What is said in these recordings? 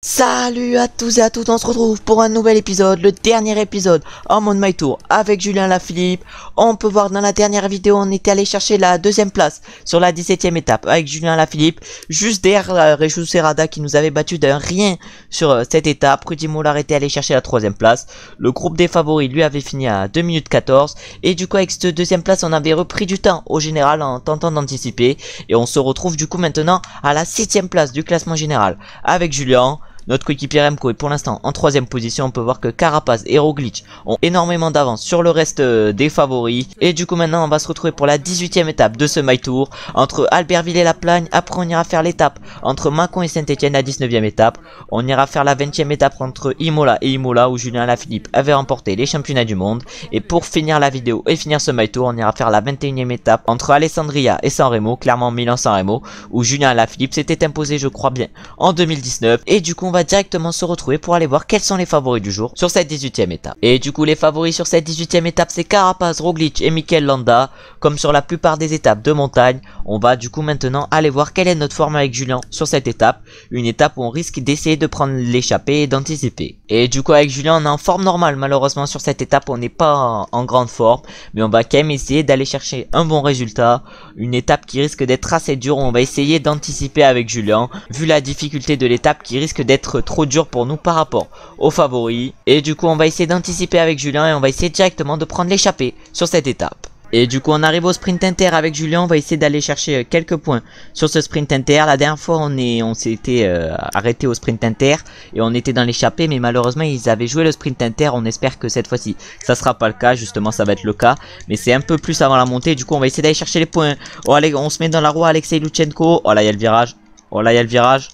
Salut à tous et à toutes, on se retrouve pour un nouvel épisode, le dernier épisode en mode My Tour avec Julien Lafilippe. On peut voir dans la dernière vidéo, on était allé chercher la deuxième place sur la 17e étape avec Julien Lafilippe, juste derrière Rejou Serrada qui nous avait battu d'un rien sur cette étape. Rudy Mollard était allé chercher la troisième place. Le groupe des favoris lui avait fini à 2 minutes 14 et du coup avec cette deuxième place on avait repris du temps au général en tentant d'anticiper et on se retrouve du coup maintenant à la 7e place du classement général avec Julien. Notre coéquipier Remco est pour l'instant en 3ème position. On peut voir que Carapaz et Roglic ont énormément d'avance sur le reste des favoris. Et du coup maintenant on va se retrouver pour la 18e étape de ce My Tour entre Albertville et La Plagne. Après on ira faire l'étape entre Mâcon et Saint-Etienne, la 19e étape. On ira faire la 20e étape entre Imola et Imola où Julien Lafilippe avait remporté les championnats du monde. Et pour finir la vidéo et finir ce My Tour, on ira faire la 21e étape entre Alessandria et San Remo, clairement Milan-San Remo, où Julien Lafilippe s'était imposé je crois bien en 2019. Et du coup on va directement se retrouver pour aller voir quels sont les favoris du jour sur cette 18e étape. Et du coup les favoris sur cette 18e étape c'est Carapaz, Roglic et Mikel Landa. Comme sur la plupart des étapes de montagne, on va du coup maintenant aller voir quelle est notre forme avec Julien sur cette étape. Une étape où on risque d'essayer de prendre l'échappée et d'anticiper. Et du coup avec Julien on est en forme normale, malheureusement sur cette étape on n'est pas en grande forme. Mais on va quand même essayer d'aller chercher un bon résultat. Une étape qui risque d'être assez dure, on va essayer d'anticiper avec Julien. Vu la difficulté de l'étape qui risque d'être trop dur pour nous par rapport aux favoris. Et du coup on va essayer d'anticiper avec Julien et on va essayer directement de prendre l'échappée sur cette étape. Et du coup on arrive au sprint inter avec Julien, on va essayer d'aller chercher quelques points sur ce sprint inter. La dernière fois on s'était arrêté au sprint inter et on était dans l'échappée, mais malheureusement ils avaient joué le sprint inter. On espère que cette fois-ci ça sera pas le cas, justement ça va être le cas, mais c'est un peu plus avant la montée. Du coup on va essayer d'aller chercher les points. Oh allez, on se met dans la roue Alexei Luchenko. Oh là il y a le virage, oh là il y a le virage.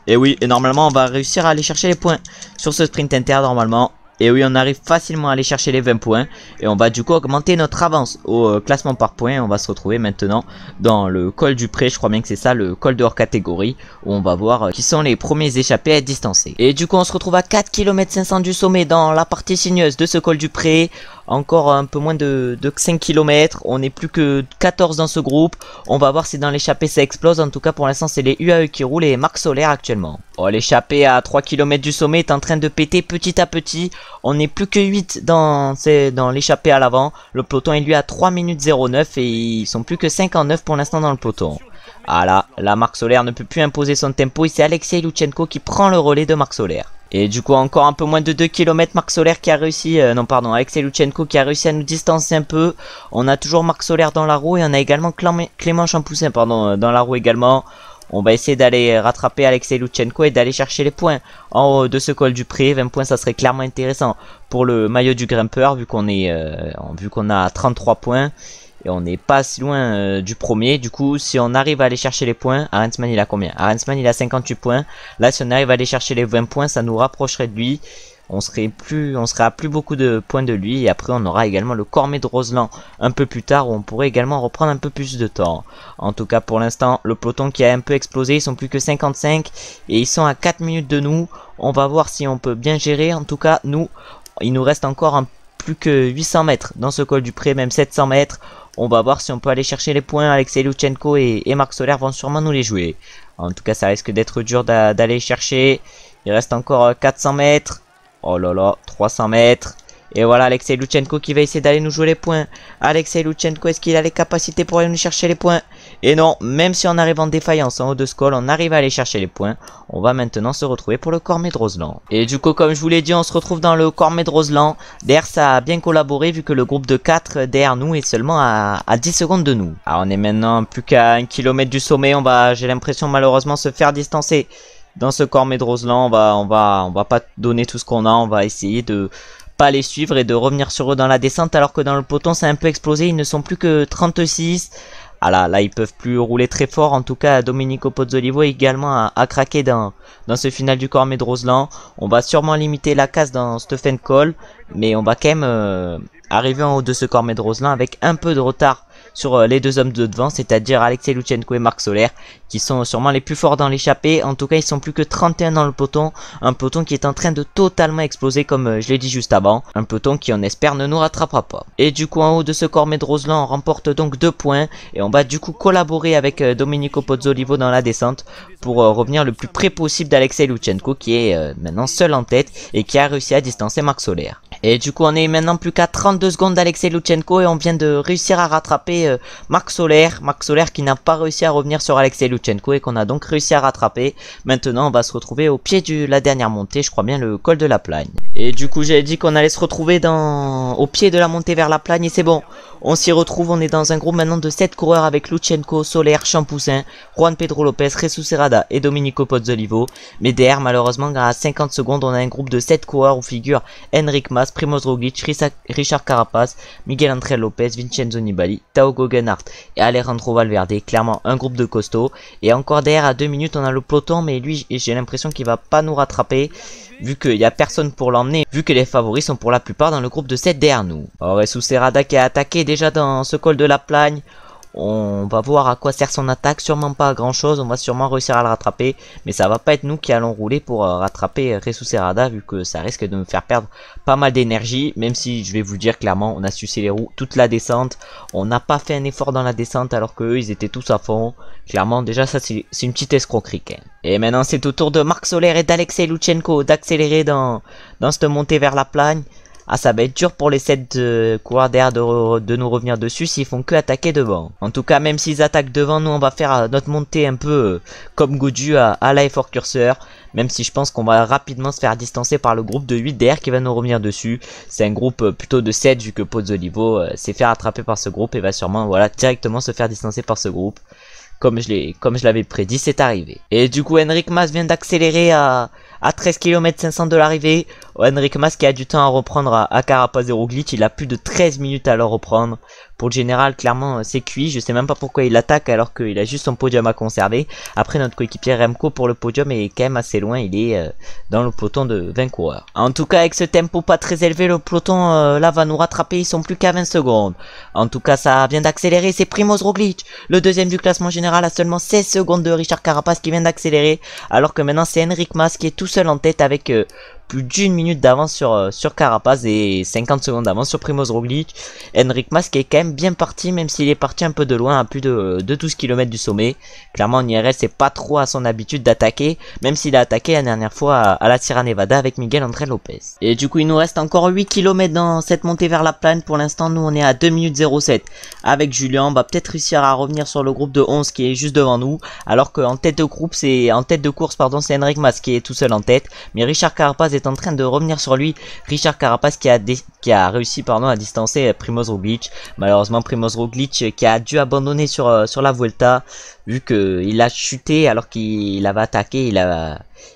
Et oui, et normalement on va réussir à aller chercher les points sur ce sprint inter normalement. Et oui, on arrive facilement à aller chercher les 20 points. Et on va du coup augmenter notre avance au classement par points. On va se retrouver maintenant dans le col du Pré. Je crois bien que c'est ça, le col de hors catégorie. Où on va voir qui sont les premiers échappés à être distancés. Et du coup on se retrouve à 4 km 500 du sommet dans la partie sinueuse de ce col du Pré. Encore un peu moins de 5 km. On n'est plus que 14 dans ce groupe. On va voir si dans l'échappée ça explose. En tout cas pour l'instant c'est les UAE qui roulent et Marc Soler actuellement. Oh, l'échappée à 3 km du sommet est en train de péter petit à petit. On n'est plus que 8 dans l'échappée à l'avant. Le peloton est lui à 3 minutes 09 et ils sont plus que 59 pour l'instant dans le peloton. Ah là Marc Soler ne peut plus imposer son tempo et c'est Alexei Luchenko qui prend le relais de Marc Soler. Et du coup encore un peu moins de 2 km, Marc Soler qui a réussi, Alexei Luchenko qui a réussi à nous distancer un peu. On a toujours Marc Soler dans la roue et on a également Clément Champoussin dans la roue également. On va essayer d'aller rattraper Alexei Luchenko et d'aller chercher les points en haut de ce col du Pré. 20 points ça serait clairement intéressant pour le maillot du grimpeur vu qu'on a 33 points. Et on n'est pas si loin du premier. Du coup si on arrive à aller chercher les points, Arensman il a combien? Arensman il a 58 points. Là si on arrive à aller chercher les 20 points ça nous rapprocherait de lui. On serait à plus beaucoup de points de lui. Et après on aura également le Cormet de Roseland un peu plus tard où on pourrait également reprendre un peu plus de temps. En tout cas pour l'instant le peloton qui a un peu explosé, ils sont plus que 55 et ils sont à 4 minutes de nous. On va voir si on peut bien gérer. En tout cas il nous reste encore plus que 800 mètres dans ce col du Pré, même 700 mètres. On va voir si on peut aller chercher les points. Alexei Luchenko et Marc Soler vont sûrement nous les jouer. En tout cas ça risque d'être dur d'aller chercher. Il reste encore 400 mètres. Oh là là, 300 mètres. Et voilà Alexei Luchenko qui va essayer d'aller nous jouer les points. Alexei Luchenko, est-ce qu'il a les capacités pour aller nous chercher les points? Et non, même si on arrive en défaillance en haut de ce col, on arrive à aller chercher les points. On va maintenant se retrouver pour le Cormet de Roseland. Et du coup, comme je vous l'ai dit, on se retrouve dans le Cormet de Roseland. D'ailleurs, ça a bien collaboré vu que le groupe de 4 derrière nous est seulement à 10 secondes de nous. Alors, on est maintenant plus qu'à 1 km du sommet. On va, j'ai l'impression malheureusement, se faire distancer dans ce Cormet de Roseland. On va pas donner tout ce qu'on a. On va essayer de pas les suivre et de revenir sur eux dans la descente alors que dans le peloton c'est un peu explosé. Ils ne sont plus que 36. Ah là ils peuvent plus rouler très fort. En tout cas Domenico Pozzolivo également a craqué dans ce final du Cormet de Roseland. On va sûrement limiter la casse dans Stephen Cole, mais on va quand même arriver en haut de ce Cormet de Roseland avec un peu de retard sur les deux hommes de devant, c'est-à-dire Alexei Luchenko et Marc Soler, qui sont sûrement les plus forts dans l'échappée. En tout cas, ils sont plus que 31 dans le peloton, un peloton qui est en train de totalement exploser comme je l'ai dit juste avant, un peloton qui on espère ne nous rattrapera pas. Et du coup en haut de ce Cormet de Roseland, on remporte donc 2 points et on va du coup collaborer avec Domenico Pozzolivo dans la descente pour revenir le plus près possible d'Alexei Luchenko qui est maintenant seul en tête et qui a réussi à distancer Marc Soler. Et du coup on est maintenant plus qu'à 32 secondes d'Alexei Luchenko et on vient de réussir à rattraper Marc Soler qui n'a pas réussi à revenir sur Alexei Luchenko et qu'on a donc réussi à rattraper. Maintenant on va se retrouver au pied de la dernière montée, je crois bien le col de la Plagne. Et du coup j'avais dit qu'on allait se retrouver au pied de la montée vers la Plagne et c'est bon. On s'y retrouve, on est dans un groupe maintenant de 7 coureurs avec Luchenko, Soler, Champoussin, Juan Pedro Lopez, Jesus Serrada et Domenico Pozzolivo. Mais derrière, malheureusement, à 50 secondes, on a un groupe de 7 coureurs où figurent Enric Mas, Primoz Roglic, Richard Carapaz, Miguel Ángel Lopez, Vincenzo Nibali, Tao Geoghegan Hart et Alejandro Valverde. Clairement un groupe de costauds. Et encore derrière, à 2 minutes, on a le peloton, mais lui, j'ai l'impression qu'il va pas nous rattraper, vu qu'il n'y a personne pour l'emmener, vu que les favoris sont pour la plupart dans le groupe de 7 derrière nous. Alors, Jesus Serrada qui a attaqué déjà dans ce col de la Plagne. On va voir à quoi sert son attaque, sûrement pas à grand chose, on va sûrement réussir à le rattraper, mais ça va pas être nous qui allons rouler pour rattraper Jesus Serrada, vu que ça risque de me faire perdre pas mal d'énergie, même si je vais vous dire clairement, on a sucé les roues toute la descente, on n'a pas fait un effort dans la descente alors que eux ils étaient tous à fond, clairement déjà ça c'est une petite escroquerie quand même. Et maintenant c'est au tour de Marc Soler et d'Alexei Luchenko d'accélérer dans cette montée vers la Plagne. Ah, ça va être dur pour les 7 coureurs derrière de nous revenir dessus s'ils font que attaquer devant. En tout cas, même s'ils attaquent devant, nous on va faire notre montée un peu comme Gaudu à la effort curseur. Même si je pense qu'on va rapidement se faire distancer par le groupe de 8 derrière qui va nous revenir dessus. C'est un groupe plutôt de 7 vu que Pozzolivo s'est fait rattraper par ce groupe et va sûrement voilà, directement se faire distancer par ce groupe. Comme je l'avais prédit, c'est arrivé. Et du coup, Enric Mas vient d'accélérer à 13 km 500 de l'arrivée. Enric Mas qui a du temps à reprendre à Carapaz et Roglic. Il a plus de 13 minutes à le reprendre. Pour le général, clairement, c'est cuit. Je sais même pas pourquoi il attaque alors qu'il a juste son podium à conserver. Après, notre coéquipier Remco pour le podium est quand même assez loin. Il est dans le peloton de 20 coureurs. En tout cas, avec ce tempo pas très élevé, le peloton là va nous rattraper. Ils sont plus qu'à 20 secondes. En tout cas, ça vient d'accélérer. C'est Primoz Roglic, le deuxième du classement général, à seulement 16 secondes de Richard Carapaz qui vient d'accélérer. Alors que maintenant, c'est Enric Mas qui est tout seul en tête avec plus d'une minute d'avance sur Carapaz et 50 secondes d'avance sur Primoz Roglic. Enric Mas qui est quand même bien parti, même s'il est parti un peu de loin, à plus de 12 km du sommet. Clairement en IRL c'est pas trop à son habitude d'attaquer, même s'il a attaqué la dernière fois à la Sierra Nevada avec Miguel Ángel Lopez. Et du coup il nous reste encore 8 km dans cette montée vers la Plagne. Pour l'instant nous on est à 2 minutes 07 avec Julien. On va peut-être réussir à revenir sur le groupe de 11 qui est juste devant nous, alors qu'en tête de course c'est Enric Mas qui est tout seul en tête, mais Richard Carapaz est en train de revenir sur lui. Richard Carapaz qui a réussi à distancer Primoz Roglic. Malheureusement Primoz Roglic qui a dû abandonner sur la Vuelta vu qu'il a chuté alors qu'il avait attaqué,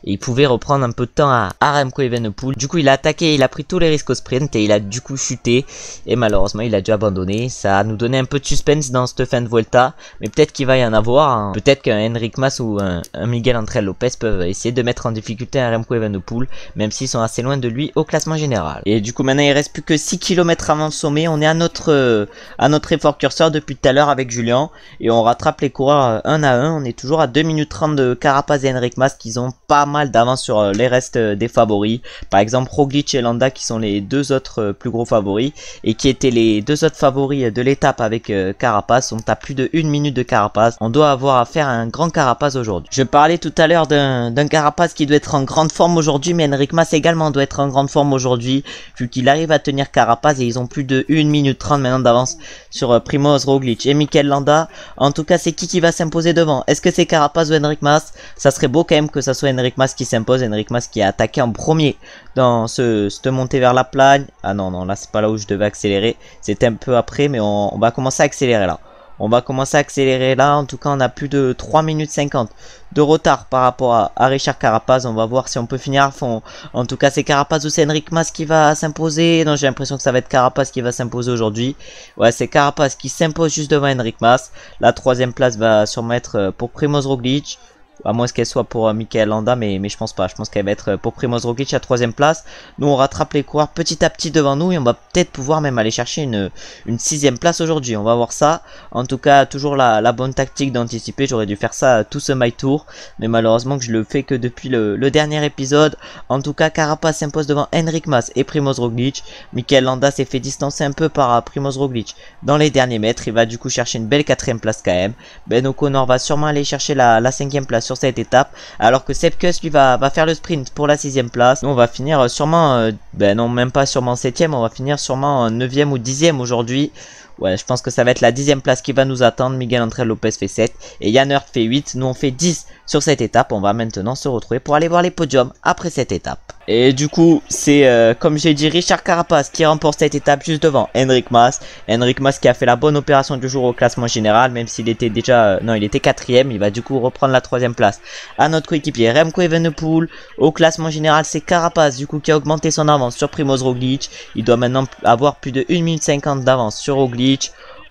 il pouvait reprendre un peu de temps à Remco Evenepoel. Du coup il a attaqué, il a pris tous les risques au sprint et il a du coup chuté et malheureusement il a dû abandonner. Ça a nous donné un peu de suspense dans cette fin de Vuelta, mais peut-être qu'il va y en avoir hein. Peut-être qu'un Enric Mas ou un Miguel Ángel Lopez peuvent essayer de mettre en difficulté un Remco Evenepoel, même s'ils sont assez loin de lui au classement général. Et du coup maintenant il reste plus que 6 km avant le sommet. On est à notre effort curseur depuis tout à l'heure avec Julien et on rattrape les coureurs un à un. On est toujours à 2 minutes 30 de Carapaz et Enric Mas qui ont pas mal d'avance sur les restes des favoris. Par exemple Roglic et Landa qui sont les deux autres plus gros favoris et qui étaient les deux autres favoris de l'étape avec Carapaz sont à plus de 1 minute de Carapaz. On doit avoir affaire à un grand Carapaz aujourd'hui. Je parlais tout à l'heure d'un Carapaz qui doit être en grande forme aujourd'hui, mais Enric Mas également doit être en grande forme aujourd'hui vu qu'il arrive à tenir Carapaz et ils ont plus de 1 minute 30 maintenant d'avance sur Primoz Roglic et Mikel Landa. En tout cas c'est qui va s'imposer devant? Est-ce que c'est Carapaz ou Enric Mas? Ça serait beau quand même que ça soit Enric Mas qui s'impose. Enric Mas qui a attaqué en premier dans cette montée vers la Plagne. Ah non, là c'est pas là où je devais accélérer, c'était un peu après, mais on va commencer à accélérer là. En tout cas on a plus de 3 minutes 50 de retard par rapport à Richard Carapaz. On va voir si on peut finir à fond. En tout cas c'est Carapaz ou c'est Enric Mas qui va s'imposer. Non, j'ai l'impression que ça va être Carapaz qui va s'imposer aujourd'hui. Ouais, c'est Carapaz qui s'impose juste devant Enric Mas. La troisième place va sûrement être pour Primoz Roglic. À moins qu'elle soit pour Michael Landa, mais je pense pas. Je pense qu'elle va être pour Primoz Roglic à 3ème place. Nous on rattrape les coureurs petit à petit devant nous et on va peut-être pouvoir même aller chercher une 6ème place aujourd'hui. On va voir ça. En tout cas, toujours la bonne tactique d'anticiper. J'aurais dû faire ça tout ce My Tour, mais malheureusement que je le fais que depuis le dernier épisode. En tout cas, Carapaz s'impose devant Enric Mas et Primoz Roglic. Michael Landa s'est fait distancer un peu par Primoz Roglic dans les derniers mètres. Il va du coup chercher une belle 4ème place quand même. Ben O'Connor va sûrement aller chercher la 5ème place sur cette étape, alors que Sepp Kuss lui va faire le sprint pour la 6ème place. Nous on va finir sûrement, ben non même pas sûrement 7ème, on va finir sûrement 9ème ou 10ème aujourd'hui. Ouais, je pense que ça va être la 10ème place qui va nous attendre. Miguel Ángel Lopez fait 7 et Jan Hurt fait 8. Nous on fait 10 sur cette étape. On va maintenant se retrouver pour aller voir les podiums après cette étape. Et du coup, c'est comme j'ai dit, Richard Carapaz qui remporte cette étape juste devant Enric Mas. Enric Mas qui a fait la bonne opération du jour au classement général, même s'il était déjà... non, il était 4ème. Il va du coup reprendre la 3ème place à notre coéquipier Remco Evenepoel. Au classement général, c'est Carapaz du coup qui a augmenté son avance sur Primoz Roglic. Il doit maintenant avoir plus de 1 minute 50 d'avance sur Roglic.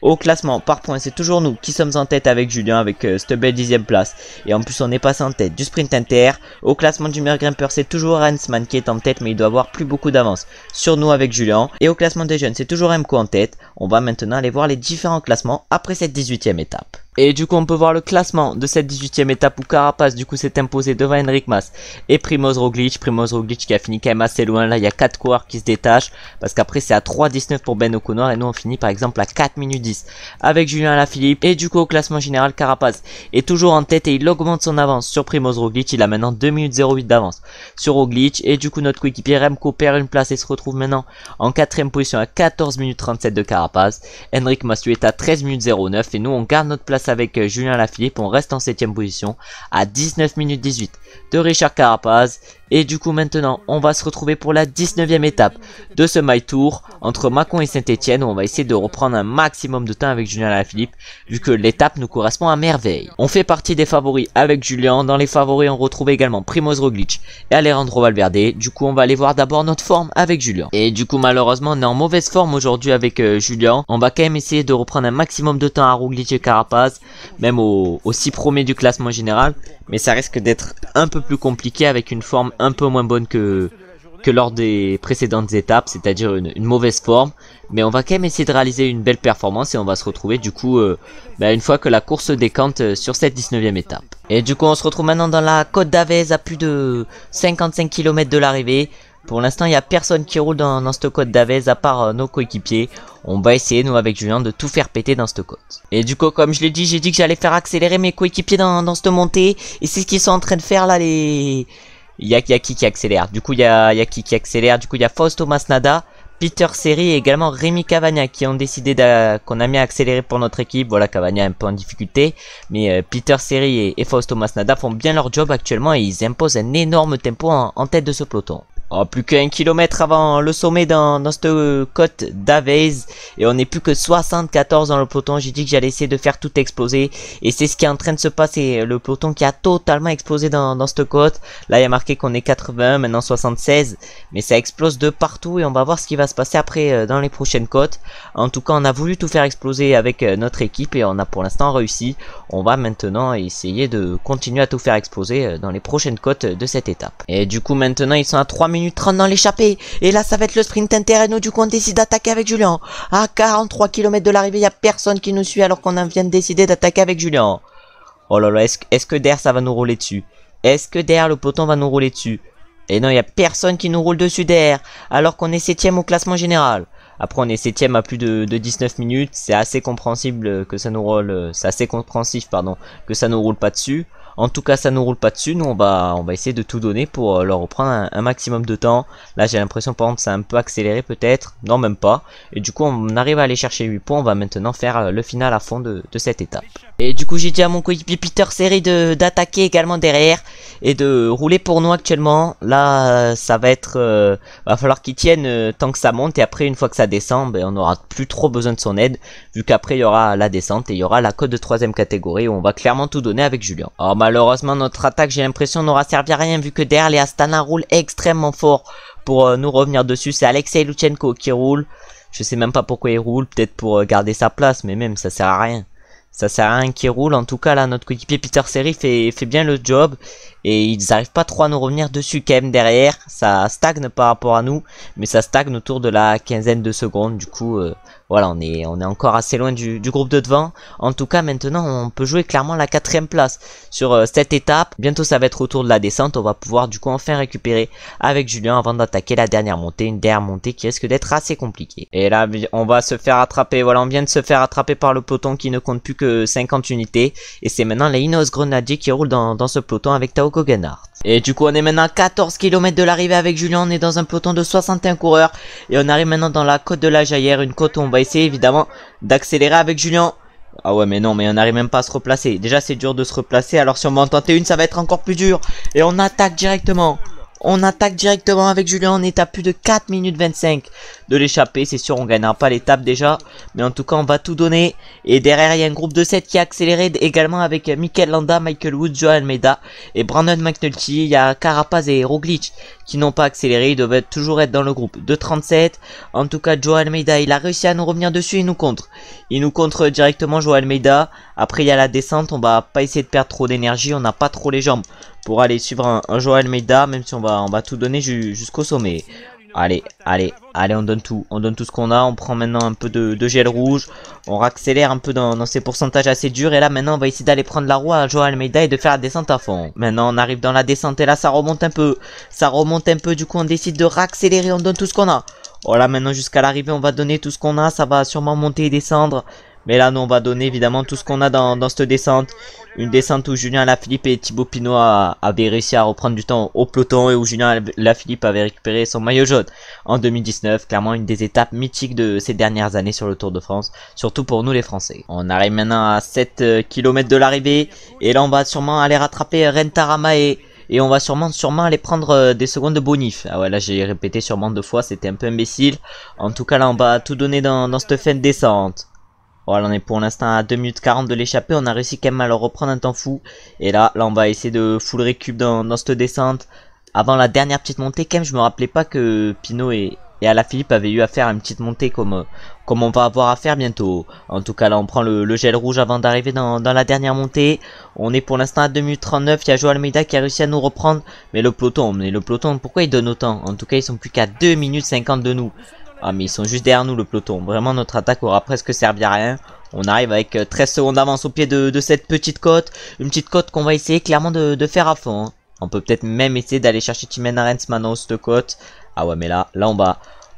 Au classement par points, c'est toujours nous qui sommes en tête avec Julien avec cette belle 10ème place. Et en plus on est passé en tête du sprint inter. Au classement du meilleur grimpeur, c'est toujours Hensman qui est en tête, mais il doit avoir plus beaucoup d'avance sur nous avec Julien. Et au classement des jeunes, c'est toujours Remco en tête. On va maintenant aller voir les différents classements après cette 18ème étape. Et du coup on peut voir le classement de cette 18ème étape où Carapaz du coup s'est imposé devant Enric Mas et Primoz Roglic. Primoz Roglic qui a fini quand même assez loin. Là il y a 4 coureurs qui se détachent, parce qu'après c'est à 3,19 pour Ben O'Connor et nous on finit par exemple à 4 minutes 10 avec Julien Alaphilippe. Et du coup au classement général, Carapaz est toujours en tête et il augmente son avance sur Primoz Roglic. Il a maintenant 2 minutes 08 d'avance sur Roglic. Et du coup notre coéquipier Remco perd une place et se retrouve maintenant en 4ème position à 14 minutes 37 de Carapaz. Enric Mas lui est à 13 minutes 09 et nous on garde notre place avec Julien Alaphilippe. On reste en 7ème position à 19 minutes 18 de Richard Carapaz. Et du coup maintenant on va se retrouver pour la 19ème étape de ce My Tour entre Mâcon et Saint-Etienne, où on va essayer de reprendre un maximum de temps avec Julien Alaphilippe, vu que l'étape nous correspond à merveille. On fait partie des favoris avec Julien. Dans les favoris on retrouve également Primoz Roglic et Alejandro Valverde. Du coup on va aller voir d'abord notre forme avec Julien. Et du coup malheureusement on est en mauvaise forme aujourd'hui avec Julien. On va quand même essayer de reprendre un maximum de temps à Roglic et Carapaz, même au 6 premiers du classement général, mais ça risque d'être un peu plus compliqué avec une forme un peu moins bonne que lors des précédentes étapes, c'est-à-dire une mauvaise forme. Mais on va quand même essayer de réaliser une belle performance et on va se retrouver du coup une fois que la course se décante sur cette 19ème étape. Et du coup on se retrouve maintenant dans la Côte d'Avez à plus de 55 km de l'arrivée. Pour l'instant il n'y a personne qui roule dans cette Côte d'Avez à part nos coéquipiers. On va essayer nous avec Julien de tout faire péter dans cette côte. Et du coup comme je l'ai dit, j'ai dit que j'allais faire accélérer mes coéquipiers dans cette montée. Et c'est ce qu'ils sont en train de faire là. Il y a qui accélère. Du coup il y a qui accélère. Du coup il y a Fausto Masnada, Peter Seri et également Rémi Cavagna qui ont décidé qu'on a mis à accélérer pour notre équipe. Voilà, Cavagna un peu en difficulté, mais Peter Seri et Fausto Masnada font bien leur job actuellement et ils imposent un énorme tempo en tête de ce peloton. Oh, plus qu'un kilomètre avant le sommet dans cette côte d'Avez et on n'est plus que 74 dans le peloton. J'ai dit que j'allais essayer de faire tout exploser et c'est ce qui est en train de se passer. Le peloton qui a totalement explosé dans cette côte. Là il y a marqué qu'on est 80, maintenant 76, mais ça explose de partout et on va voir ce qui va se passer après dans les prochaines côtes. En tout cas on a voulu tout faire exploser avec notre équipe et on a pour l'instant réussi. On va maintenant essayer de continuer à tout faire exploser dans les prochaines côtes de cette étape. Et du coup maintenant ils sont à 3 minutes 30 dans l'échappée. Et là ça va être le sprint inter et nous du coup on décide d'attaquer avec Julien. À 43 km de l'arrivée, il n'y a personne qui nous suit alors qu'on vient de décider d'attaquer avec Julien. Oh là là, est-ce que derrière ça va nous rouler dessus? Est-ce que derrière le peloton va nous rouler dessus? Et non, il n'y a personne qui nous roule dessus derrière alors qu'on est 7ème au classement général. Après on est 7ème à plus de 19 minutes. C'est assez compréhensible que ça nous roule. C'est assez compréhensif pardon que ça nous roule pas dessus. En tout cas ça nous roule pas dessus. Nous on va essayer de tout donner pour leur reprendre un maximum de temps. Là j'ai l'impression par exemple c'est un peu accéléré peut-être. Non même pas. Et du coup on arrive à aller chercher 8 points. On va maintenant faire le final à fond de cette étape. Et du coup j'ai dit à mon coéquipier Peter Seri d'attaquer également derrière et de rouler pour nous actuellement. Là ça va être va falloir qu'il tienne tant que ça monte et après une fois que ça descend on n'aura plus trop besoin de son aide, vu qu'après il y aura la descente et il y aura la côte de 3ème catégorie où on va clairement tout donner avec Julien. Alors malheureusement notre attaque j'ai l'impression n'aura servi à rien vu que derrière les Astana roulent extrêmement fort pour nous revenir dessus. C'est Alexei Lutsenko qui roule. Je sais même pas pourquoi il roule, peut-être pour garder sa place, mais même ça sert à rien. Ça sert à rien qu'il roule. En tout cas, là, notre coéquipier Peter Serry fait bien le job. Et ils n'arrivent pas trop à nous revenir dessus quand même derrière. Ça stagne par rapport à nous. Mais ça stagne autour de la quinzaine de secondes. Du coup, voilà, on est encore assez loin du groupe de devant. En tout cas, maintenant, on peut jouer clairement la 4ème place sur cette étape. Bientôt, ça va être autour de la descente. On va pouvoir du coup enfin récupérer avec Julien avant d'attaquer la dernière montée. Une dernière montée qui risque d'être assez compliquée. Et là, on va se faire attraper. Voilà, on vient de se faire attraper par le peloton qui ne compte plus que 50 unités. Et c'est maintenant les Ineos Grenadiers qui roulent dans ce peloton avec Tao Gegenhardt. Et du coup on est maintenant à 14 km de l'arrivée avec Julien, on est dans un peloton de 61 coureurs. Et on arrive maintenant dans la côte de la Jaillère, une côte où on va essayer évidemment d'accélérer avec Julien. Ah ouais mais non, mais on n'arrive même pas à se replacer. Déjà c'est dur de se replacer, alors si on va en tenter une ça va être encore plus dur. Et on attaque directement. On attaque directement avec Julien, on est à plus de 4 minutes 25 de l'échappée. C'est sûr on gagnera pas l'étape déjà, mais en tout cas on va tout donner. Et derrière il y a un groupe de 7 qui a accéléré également avec Mikel Landa, Michael Woods, Joao Almeida et Brandon McNulty. Il y a Carapaz et Roglic qui n'ont pas accéléré, ils doivent toujours être dans le groupe de 37. En tout cas Joao Almeida il a réussi à nous revenir dessus, il nous contre. Il nous contre directement Joao Almeida. Après il y a la descente, on va pas essayer de perdre trop d'énergie, on n'a pas trop les jambes pour aller suivre un Joao Almeida, même si on va tout donner jusqu'au sommet. Allez, on donne tout ce qu'on a. On prend maintenant un peu de gel rouge, on accélère un peu dans ces pourcentages assez durs. Et là maintenant on va essayer d'aller prendre la roue à Joao Almeida et de faire la descente à fond. Maintenant on arrive dans la descente et là ça remonte un peu. Du coup on décide de réaccélérer, on donne tout ce qu'on a. Voilà, maintenant jusqu'à l'arrivée on va donner tout ce qu'on a. Ça va sûrement monter et descendre, mais là nous on va donner évidemment tout ce qu'on a dans cette descente. Une descente où Julien Alaphilippe et Thibaut Pinot avaient réussi à reprendre du temps au peloton et où Julien Alaphilippe avait récupéré son maillot jaune en 2019. Clairement une des étapes mythiques de ces dernières années sur le Tour de France, surtout pour nous les Français. On arrive maintenant à 7 km de l'arrivée et là on va sûrement aller rattraper Rentarama et on va sûrement aller prendre des secondes de bonif. Ah ouais, là j'ai répété sûrement 2 fois, c'était un peu imbécile. En tout cas là on va tout donner dans cette fin de descente. Voilà, on est pour l'instant à 2 minutes 40 de l'échappée. On a réussi quand même à leur reprendre un temps fou. Et là on va essayer de full récup dans cette descente. Avant la dernière petite montée, quand même, je me rappelais pas que Pinot et Alaphilippe avaient eu à faire une petite montée comme on va avoir à faire bientôt. En tout cas, là on prend le gel rouge avant d'arriver dans la dernière montée. On est pour l'instant à 2 minutes 39. Il y a Joao Almeida qui a réussi à nous reprendre. Mais le peloton, pourquoi il donne autant? En tout cas, ils sont plus qu'à 2 minutes 50 de nous. Ah mais ils sont juste derrière nous le peloton. Vraiment notre attaque aura presque servi à rien. On arrive avec 13 secondes d'avance au pied de cette petite côte. Une petite côte qu'on va essayer clairement de faire à fond. Hein. On peut peut-être même essayer d'aller chercher Tim Arens maintenant cette côte. Ah ouais mais là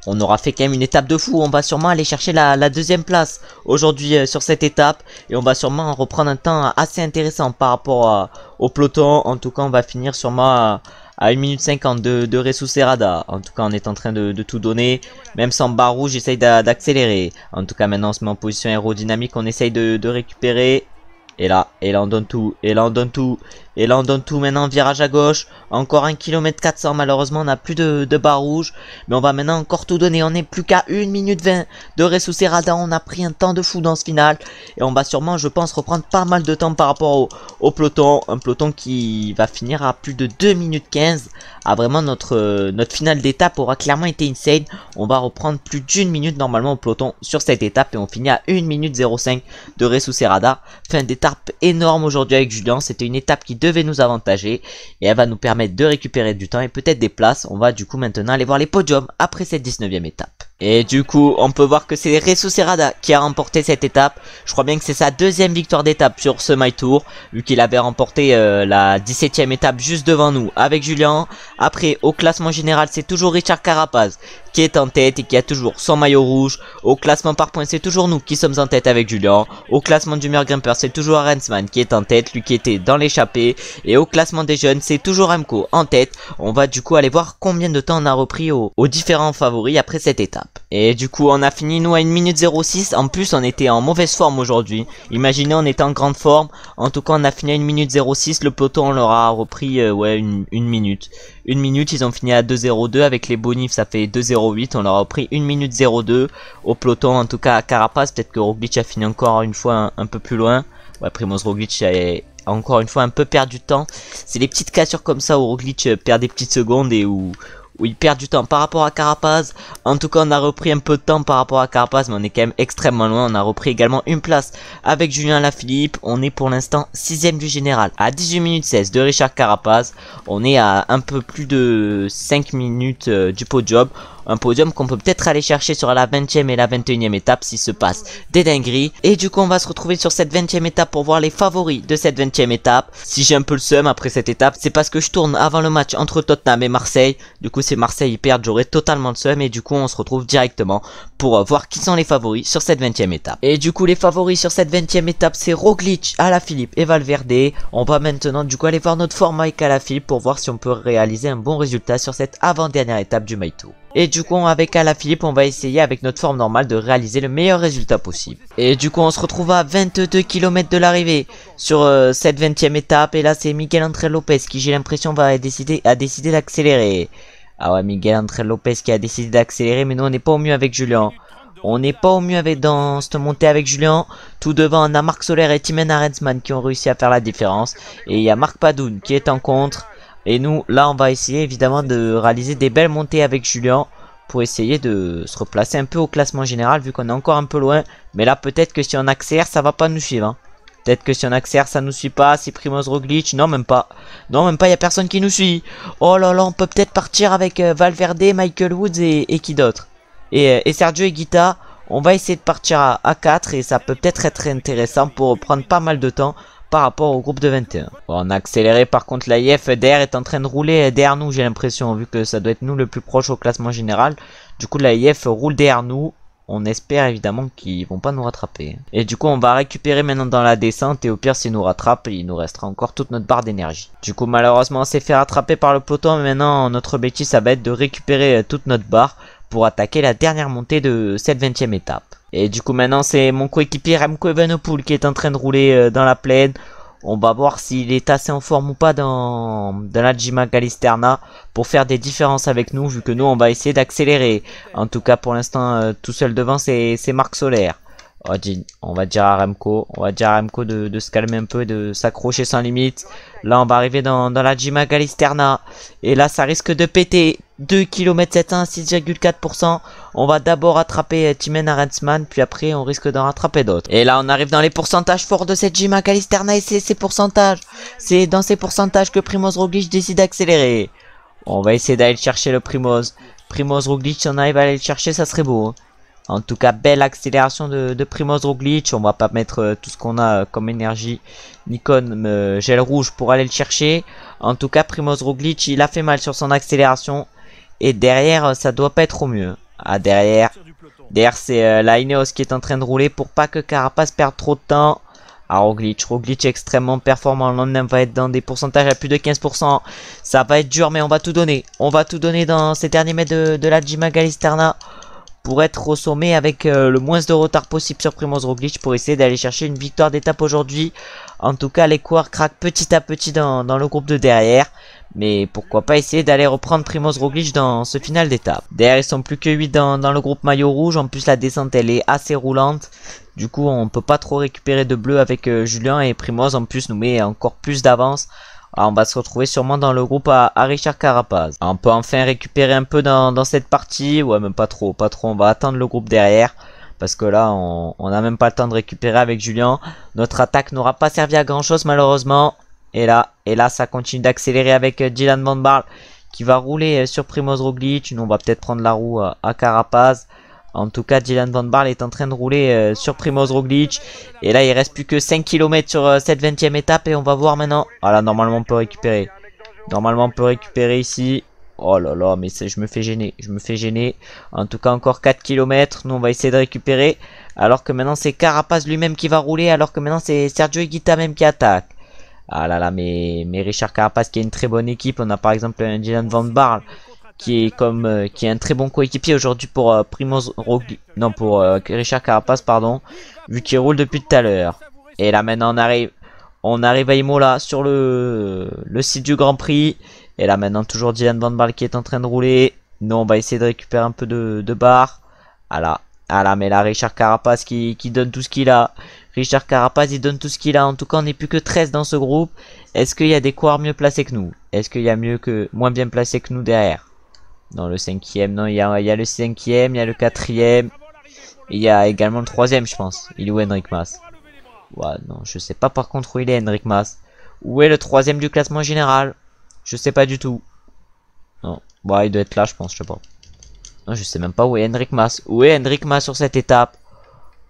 on aura fait quand même une étape de fou. On va sûrement aller chercher la 2ème place aujourd'hui sur cette étape. Et on va sûrement reprendre un temps assez intéressant par rapport au peloton. En tout cas on va finir sûrement à 1 minute 50 de Ressus Serrada. En tout cas on est en train de tout donner. Même sans barre rouge j'essaye d'accélérer. En tout cas maintenant on se met en position aérodynamique. On essaye de récupérer. Et là on donne tout. Maintenant virage à gauche. Encore 1 km 400. Malheureusement on n'a plus de barre rouge. Mais on va maintenant encore tout donner. On n'est plus qu'à 1 minute 20 de Ressus Serrada. On a pris un temps de fou dans ce final. Et on va sûrement je pense reprendre pas mal de temps par rapport au peloton. Un peloton qui va finir à plus de 2 minutes 15. Ah vraiment notre finale d'étape aura clairement été insane. On va reprendre plus d'1 minute normalement au peloton sur cette étape. Et on finit à 1 minute 05 de Ressus Serrada. Fin d'étape énorme aujourd'hui avec Julien. C'était une étape qui devait nous avantager et elle va nous permettre de récupérer du temps et peut-être des places. On va du coup maintenant aller voir les podiums après cette 19e étape. Et du coup on peut voir que c'est Ressus Serrada qui a remporté cette étape. Je crois bien que c'est sa 2e victoire d'étape sur ce My Tour, vu qu'il avait remporté la 17e étape juste devant nous avec Julien. Après au classement général c'est toujours Richard Carapaz qui est en tête et qui a toujours son maillot rouge. Au classement par points c'est toujours nous qui sommes en tête avec Julien. Au classement du meilleur grimpeur c'est toujours Arensman qui est en tête, lui qui était dans l'échappée. Et au classement des jeunes c'est toujours Remco en tête. On va du coup aller voir combien de temps on a repris aux différents favoris après cette étape. Et du coup on a fini nous à 1 minute 06. En plus on était en mauvaise forme aujourd'hui. Imaginez on était en grande forme. En tout cas on a fini à 1 minute 06. Le peloton on leur a repris ouais une minute. 1 minute, ils ont fini à 2,02 avec les bonifs, ça fait 2,08. On leur a pris 1 minute 02 au peloton, en tout cas à Carapaz. Peut-être que Roglic a fini encore une fois un peu plus loin. Ouais, Primoz Roglic a encore une fois un peu perdu de temps. C'est les petites cassures comme ça où Roglic perd des petites secondes et où où il perd du temps par rapport à Carapaz. En tout cas, on a repris un peu de temps par rapport à Carapaz, mais on est quand même extrêmement loin. On a repris également une place avec Julien Lafilippe. On est pour l'instant 6ème du général à 18 minutes 16 de Richard Carapaz. On est à un peu plus de 5 minutes du podium. Un podium qu'on peut peut-être aller chercher sur la 20e et la 21e étape s'il se passe des dingueries. Et du coup on va se retrouver sur cette 20e étape pour voir les favoris de cette 20e étape. Si j'ai un peu le seum après cette étape, c'est parce que je tourne avant le match entre Tottenham et Marseille. Du coup si Marseille ils perdent, j'aurai totalement le seum. Et du coup on se retrouve directement pour voir qui sont les favoris sur cette 20e étape. Et du coup les favoris sur cette 20e étape, c'est Roglic, Alaphilippe et Valverde. On va maintenant du coup aller voir notre forme avec Alaphilippe pour voir si on peut réaliser un bon résultat sur cette avant-dernière étape du Maïto. Et du coup avec Alaphilippe on va essayer avec notre forme normale de réaliser le meilleur résultat possible. Et du coup on se retrouve à 22 km de l'arrivée sur cette 20e étape. Et là c'est Miguel Ángel Lopez qui, j'ai l'impression, a décidé d'accélérer. Ah ouais, Miguel Ángel Lopez qui a décidé d'accélérer, mais nous on n'est pas au mieux avec Julien. On n'est pas au mieux dans cette montée avec Julien. Tout devant on a Marc Soler et Thymen Arensman qui ont réussi à faire la différence. Et il y a Marc Padoun qui est en contre. Et nous, là, on va essayer évidemment de réaliser des belles montées avec Julien pour essayer de se replacer un peu au classement général vu qu'on est encore un peu loin. Mais là, peut-être que si on accélère, ça va pas nous suivre. Hein. Peut-être que si on accélère, ça nous suit pas. Si Primoz Roglic, non, même pas. Non, même pas, il y a personne qui nous suit. Oh là là, on peut peut-être partir avec Valverde, Michael Woods et qui d'autre. Et Sergio Higuita, on va essayer de partir à 4 et ça peut peut-être être intéressant pour prendre pas mal de temps par rapport au groupe de 21. Bon, on a accéléré, par contre l'AIF derrière est en train de rouler derrière nous, j'ai l'impression, vu que ça doit être nous le plus proche au classement général. Du coup l'AIF roule derrière nous. On espère évidemment qu'ils vont pas nous rattraper. Et du coup on va récupérer maintenant dans la descente. Et au pire s'ils nous rattrapent, il nous restera encore toute notre barre d'énergie. Du coup malheureusement on s'est fait rattraper par le peloton. Mais maintenant notre objectif ça va être de récupérer toute notre barre pour attaquer la dernière montée de cette 20e étape. Et du coup maintenant c'est mon coéquipier Remco Evenepoel qui est en train de rouler dans la plaine. On va voir s'il est assez en forme ou pas dans la Gima Galisterna pour faire des différences avec nous, vu que nous on va essayer d'accélérer. En tout cas pour l'instant tout seul devant c'est Marc Soler. On va dire à Remco, de se calmer un peu, de s'accrocher sans limite. Là on va arriver dans la Gima Galisterna. Et là ça risque de péter. 2 km 700 à 6,4%. On va d'abord attraper Thymen Arensman, puis après on risque d'en rattraper d'autres. Et là on arrive dans les pourcentages forts de cette Gima Galisterna. Et c'est ces pourcentages. C'est dans ces pourcentages que Primoz Roglic décide d'accélérer. On va essayer d'aller chercher le Primoz. Primoz Roglic, si on arrive à aller le chercher, ça serait beau. Hein. En tout cas, belle accélération de Primoz Roglic. On va pas mettre tout ce qu'on a comme énergie ni comme gel rouge pour aller le chercher. En tout cas, Primoz Roglic, il a fait mal sur son accélération. Et derrière, ça doit pas être au mieux. Ah, derrière c'est la Ineos qui est en train de rouler pour pas que Carapaz perde trop de temps. Ah, Roglic extrêmement performant. L'on va être dans des pourcentages à plus de 15%. Ça va être dur, mais on va tout donner. On va tout donner dans ces derniers mètres de la Gima Galisterna pour être au sommet avec le moins de retard possible sur Primoz Roglic pour essayer d'aller chercher une victoire d'étape aujourd'hui. En tout cas, les coureurs craquent petit à petit dans le groupe de derrière. Mais pourquoi pas essayer d'aller reprendre Primoz Roglic dans ce final d'étape. Derrière, ils sont plus que 8 dans le groupe maillot rouge. En plus, la descente, elle est assez roulante. Du coup, on peut pas trop récupérer de bleu avec Julien. Et Primoz, en plus, nous met encore plus d'avance. On va se retrouver sûrement dans le groupe à Richard Carapaz. On peut enfin récupérer un peu dans cette partie. Ouais, même pas trop. On va attendre le groupe derrière. Parce que là, on n'a même pas le temps de récupérer avec Julien. Notre attaque n'aura pas servi à grand chose malheureusement. Et là, ça continue d'accélérer avec Dylan Van Baarle qui va rouler sur Primoz Roglic. Nous, on va peut-être prendre la roue à Carapaz. En tout cas, Dylan Van Baarle est en train de rouler sur Primoz Roglic. Et là, il reste plus que 5 km sur cette 20e étape. Et on va voir maintenant. Voilà, normalement, on peut récupérer. Ici. Oh là là, mais je me fais gêner. En tout cas, encore 4 km. Nous, on va essayer de récupérer. Alors que maintenant, c'est Carapaz lui-même qui va rouler. Alors que maintenant, c'est Sergio Higuita même qui attaque. Ah là là, mais Richard Carapaz qui a une très bonne équipe. On a par exemple un Dylan Van Baarle qui est un très bon coéquipier aujourd'hui pour Primoz Roglic. Non, pour Richard Carapaz, pardon. Vu qu'il roule depuis tout à l'heure. Et là maintenant on arrive à Imola sur le site du Grand Prix. Et là maintenant toujours Dylan Van Baarle qui est en train de rouler. Nous on va essayer de récupérer un peu de barre. Ah là, mais là Richard Carapaz qui donne tout ce qu'il a. Richard Carapaz il donne tout ce qu'il a. En tout cas on n'est plus que 13 dans ce groupe. Est-ce qu'il y a des coureurs mieux placés que nous? Est-ce qu'il y a moins bien placés que nous derrière? Non, le cinquième, non, il y a le cinquième, il y a le quatrième. Et il y a également le troisième, je pense. Il est où Henrik Mas? Ouais, non, je sais pas par contre où il est Henrik Mas. Où est le troisième du classement général? Je sais pas du tout. Non, bon, il doit être là, je pense, je sais pas. Non, je sais même pas où est Henrik Mas. Où est Henrik Mas sur cette étape?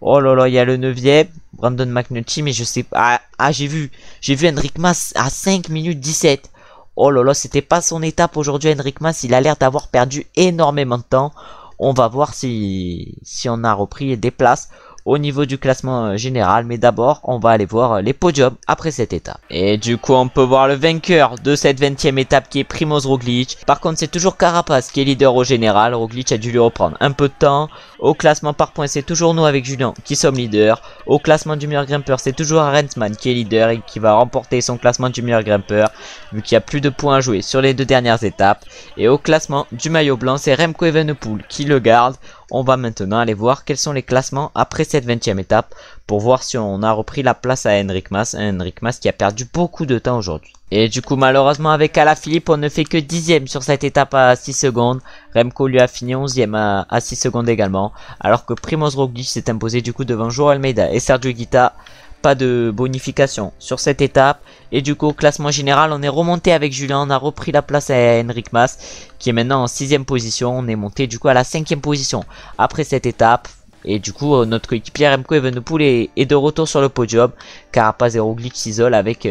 Oh là là, il y a le 9ème, Brandon McNulty, mais je sais pas. Ah, j'ai vu Henrik Mas à 5 minutes 17. Oh là là, c'était pas son étape aujourd'hui, Henrik Mas. Il a l'air d'avoir perdu énormément de temps. On va voir si on a repris des places au niveau du classement général. Mais d'abord, on va aller voir les podiums après cette étape. Et du coup, on peut voir le vainqueur de cette 20ème étape qui est Primoz Roglic. Par contre, c'est toujours Carapaz qui est leader au général. Roglic a dû lui reprendre un peu de temps. Au classement par points, c'est toujours nous avec Julien qui sommes leaders. Au classement du meilleur grimpeur, c'est toujours Arensman qui est leader et qui va remporter son classement du meilleur grimpeur vu qu'il y a plus de points à jouer sur les 2 dernières étapes. Et au classement du maillot blanc, c'est Remco Evenepoel qui le garde. On va maintenant aller voir quels sont les classements après cette 20ème étape pour voir si on a repris la place à Henrik Mas. Henrik Mas qui a perdu beaucoup de temps aujourd'hui. Et du coup, malheureusement, avec Alaphilippe, on ne fait que 10ème sur cette étape à 6 secondes. Remco lui a fini 11ème à 6 secondes également. Alors que Primoz Roglic s'est imposé du coup devant Joao Almeida et Sergio Higuita. Pas de bonification sur cette étape. Et du coup, au classement général, on est remonté avec Julien. On a repris la place à Henrik Mas qui est maintenant en 6ème position. On est monté du coup à la 5ème position après cette étape. Et du coup, notre coéquipier Remco Evenepoel est de retour sur le podium. Carapaz et Roglic s'isolent avec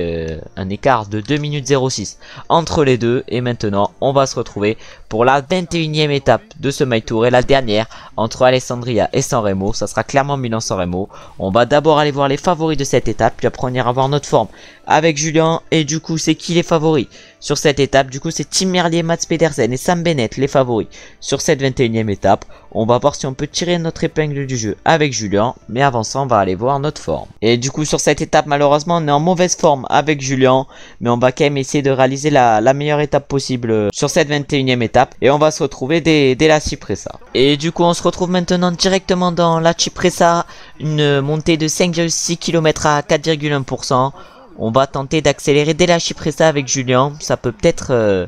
un écart de 2 minutes 06 entre les deux. Et maintenant, on va se retrouver pour la 21ème étape de ce My Tour et la dernière entre Alessandria et San Remo. Ça sera clairement Milan-San Remo. On va d'abord aller voir les favoris de cette étape, puis après on ira voir notre forme avec Julien. Et du coup, c'est qui les favoris sur cette étape? Du coup, c'est Tim Merlier, Mats Pedersen et Sam Bennett les favoris sur cette 21ème étape. On va voir si on peut tirer notre épingle du jeu avec Julien. Mais avant ça, on va aller voir notre forme. Et du coup, sur cette étape, malheureusement, on est en mauvaise forme avec Julien. Mais on va quand même essayer de réaliser la meilleure étape possible sur cette 21ème étape. Et on va se retrouver dès la Cipressa. Et du coup, on se retrouve maintenant directement dans la Cipressa. Une montée de 5,6 km à 4,1%. On va tenter d'accélérer dès la Cipressa avec Julien. Ça peut peut-être...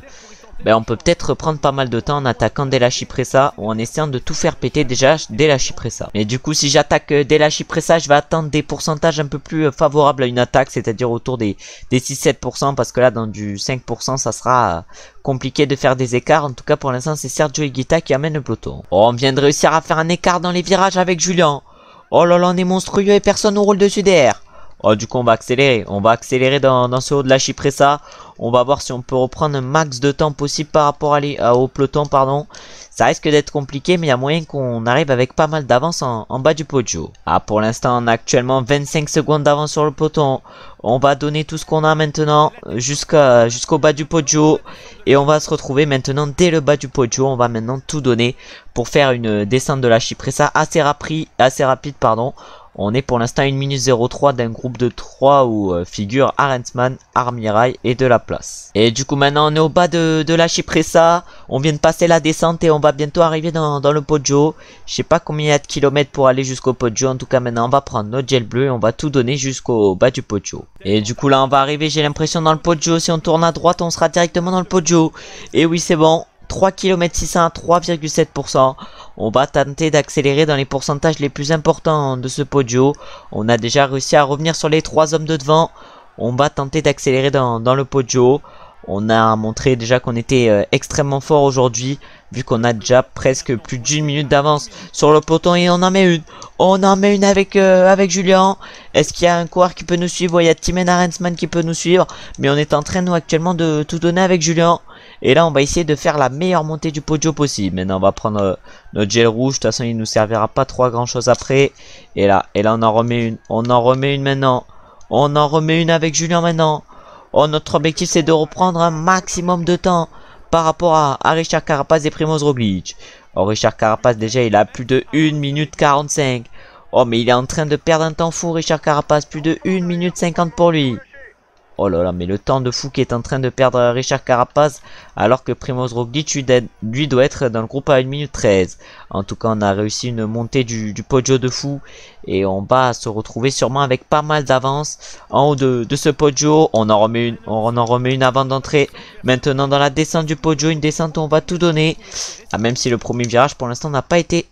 on peut peut-être prendre pas mal de temps en attaquant dès la Cipressa ou en essayant de tout faire péter déjà dès la Cipressa. Mais du coup, si j'attaque dès la Cipressa, je vais attendre des pourcentages un peu plus favorables à une attaque, c'est-à-dire autour des 6-7%, parce que là, dans du 5%, ça sera compliqué de faire des écarts. En tout cas, pour l'instant, c'est Sergio Higuita qui amène le peloton. Oh, on vient de réussir à faire un écart dans les virages avec Julien. Oh là là, on est monstrueux et personne ne roule dessus derrière. Oh, du coup, on va accélérer. On va accélérer dans ce haut de la Cipressa. On va voir si on peut reprendre un max de temps possible par rapport au peloton, pardon. Ça risque d'être compliqué, mais il y a moyen qu'on arrive avec pas mal d'avance en bas du podio. Ah, pour l'instant, on a actuellement 25 secondes d'avance sur le peloton. On va donner tout ce qu'on a maintenant jusqu'au bas du podio. Et on va se retrouver maintenant dès le bas du podio. On va maintenant tout donner pour faire une descente de la Cipressa assez rapide, pardon. On est pour l'instant à 1 minute 03 d'un groupe de 3 où figurent Arensman, Armirail et de la place. Et du coup maintenant on est au bas de la Cipressa. On vient de passer la descente et on va bientôt arriver dans le podio. Je sais pas combien il y a de kilomètres pour aller jusqu'au podio. En tout cas maintenant on va prendre notre gel bleu et on va tout donner jusqu'au bas du podio. Et du coup là on va arriver, j'ai l'impression, dans le podio. Si on tourne à droite on sera directement dans le podio. Et oui, c'est bon. 3 km 600 à 3,7%. On va tenter d'accélérer dans les pourcentages les plus importants de ce podio. On a déjà réussi à revenir sur les 3 hommes de devant. On va tenter d'accélérer dans le podio. On a montré déjà qu'on était extrêmement fort aujourd'hui, vu qu'on a déjà presque plus d'1 minute d'avance sur le peloton. Et on en met une. On en met une avec Julien. Est-ce qu'il y a un coureur qui peut nous suivre? Il y a Timen Arensman qui peut nous suivre. Mais on est en train, nous, actuellement, de tout donner avec Julien. Et là, on va essayer de faire la meilleure montée du podio possible. Maintenant, on va prendre notre gel rouge. De toute façon, il nous servira pas trop à grand chose après. Et là, on en remet une. On en remet une maintenant. On en remet une avec Julien maintenant. Oh, notre objectif, c'est de reprendre un maximum de temps par rapport à Richard Carapaz et Primoz Roglic. Oh, Richard Carapaz, déjà, il a plus de 1 minute 45. Oh, mais il est en train de perdre un temps fou, Richard Carapaz. Plus de 1 minute 50 pour lui. Oh là là, mais le temps de fou qui est en train de perdre Richard Carapaz, alors que Primož Roglic lui doit être dans le groupe à 1 minute 13. En tout cas, on a réussi une montée du Poggio de fou, et on va se retrouver sûrement avec pas mal d'avance en haut de ce Poggio. On en remet une avant d'entrée. Maintenant dans la descente du Poggio, une descente où on va tout donner. Ah, même si le premier virage pour l'instant n'a pas été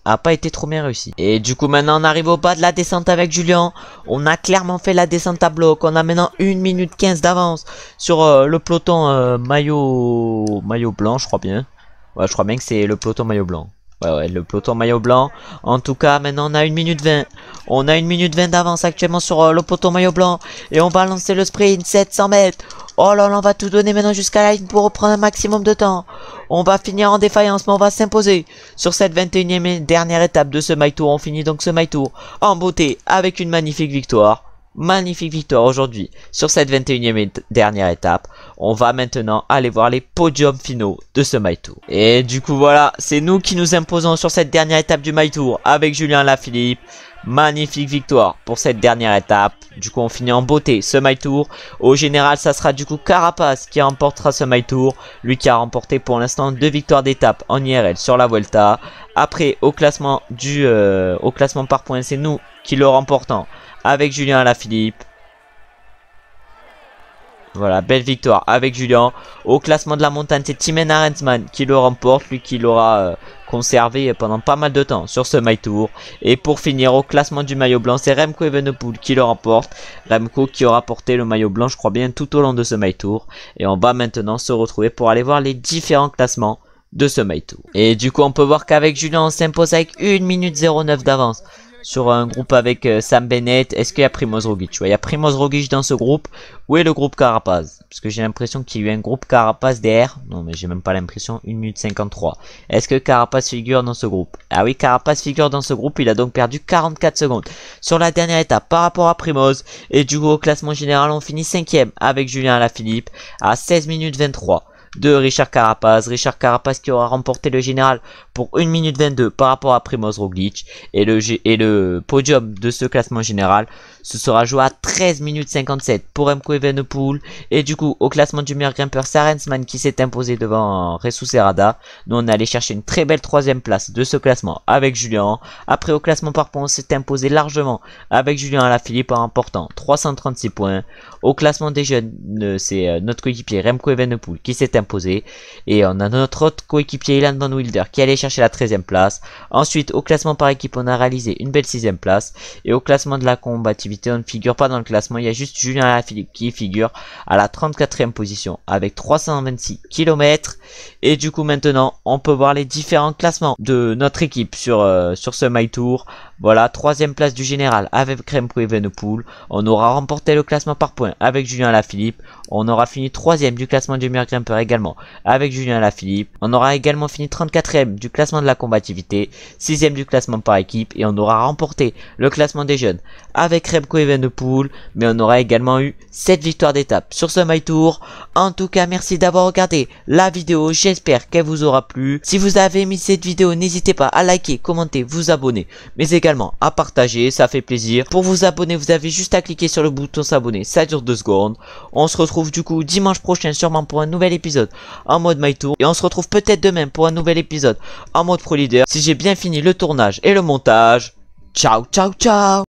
trop bien réussi. Et du coup maintenant on arrive au bas de la descente avec Julien. On a clairement fait la descente à bloc. On a maintenant 1 minute 15 d'avance sur le peloton maillot blanc, je crois bien. Ouais, je crois bien que c'est le peloton maillot blanc. Ouais, le peloton maillot blanc. En tout cas, maintenant on a 1 minute 20. On a 1 minute 20 d'avance actuellement sur le peloton maillot blanc. Et on va lancer le sprint, 700 mètres. Oh là là, on va tout donner maintenant jusqu'à la ligne pour reprendre un maximum de temps. On va finir en défaillance, mais on va s'imposer sur cette 21e et dernière étape de ce My Tour. On finit donc ce My Tour en beauté avec une magnifique victoire. Magnifique victoire aujourd'hui sur cette 21e et dernière étape. On va maintenant aller voir les podiums finaux de ce My Tour. Et du coup voilà, c'est nous qui nous imposons sur cette dernière étape du My Tour avec Julien Alaphilippe. Magnifique victoire pour cette dernière étape. Du coup on finit en beauté ce My Tour. Au général ça sera du coup Carapaz qui remportera ce My Tour. Lui qui a remporté pour l'instant 2 victoires d'étape en IRL sur la Vuelta. Après au classement par points, c'est nous qui le remportons avec Julien Alaphilippe. Voilà, belle victoire avec Julien. Au classement de la montagne, c'est Thymen Arensman qui le remporte. Lui qui l'aura conservé pendant pas mal de temps sur ce My Tour. Et pour finir, au classement du maillot blanc, c'est Remco Evenepoel qui le remporte. Remco qui aura porté le maillot blanc, je crois bien, tout au long de ce My Tour. Et on va maintenant se retrouver pour aller voir les différents classements de ce My Tour. Et du coup, on peut voir qu'avec Julien, on s'impose avec 1 minute 09 d'avance sur un groupe avec Sam Bennett. Est-ce qu'il y a Primož Roglic? Ouais, il y a Primož Roglic dans ce groupe. Où est le groupe Carapaz? Parce que j'ai l'impression qu'il y a eu un groupe Carapaz derrière. Non, mais j'ai même pas l'impression. 1 minute 53. Est-ce que Carapaz figure dans ce groupe? Ah oui, Carapaz figure dans ce groupe. Il a donc perdu 44 secondes sur la dernière étape par rapport à Primož. Et du coup, au classement général, on finit 5ème avec Julien Alaphilippe à 16 minutes 23. De Richard Carapaz. Richard Carapaz qui aura remporté le général pour 1 minute 22 par rapport à Primož Roglic. Et le podium de ce classement général, ce sera joué à 13 minutes 57 pour Remco Evenepoel. Et du coup, au classement du meilleur grimpeur, c'est Arensman qui s'est imposé devant Jesus Herrada. Nous, on est allé chercher une très belle 3ème place de ce classement avec Julien. Après, au classement par points, on s'est imposé largement avec Julien Alaphilippe en remportant 336 points. Au classement des jeunes, c'est notre coéquipier Remco Evenepoel qui s'est imposé. Et on a notre autre coéquipier Ilan Van Wilder qui allait chercher la 13ème place. Ensuite, au classement par équipe, on a réalisé une belle 6ème place. Et au classement de la combativité, on ne figure pas dans le classement. Il y a juste Julien Alaphilippe qui figure à la 34ème position avec 326 km. Et du coup, maintenant, on peut voir les différents classements de notre équipe sur ce My Tour. Voilà, 3ème place du général avec Remco Evenepoel. On aura remporté le classement par points avec Julien Alaphilippe. On aura fini 3ème du classement du meilleur grimpeur également avec Julien Alaphilippe. On aura également fini 34ème du classement de la combativité, 6ème du classement par équipe. Et on aura remporté le classement des jeunes avec Remco Evenepoel. Mais on aura également eu 7 victoires d'étape sur ce My Tour. En tout cas, merci d'avoir regardé la vidéo. J'espère qu'elle vous aura plu. Si vous avez aimé cette vidéo, n'hésitez pas à liker, commenter, vous abonner. Mais également à partager, ça fait plaisir. Pour vous abonner, vous avez juste à cliquer sur le bouton s'abonner. Ça dure 2 secondes. On se retrouve du coup dimanche prochain sûrement pour un nouvel épisode en mode My Tour. Et on se retrouve peut-être demain pour un nouvel épisode en mode Pro Leader. Si j'ai bien fini le tournage et le montage. Ciao, ciao, ciao!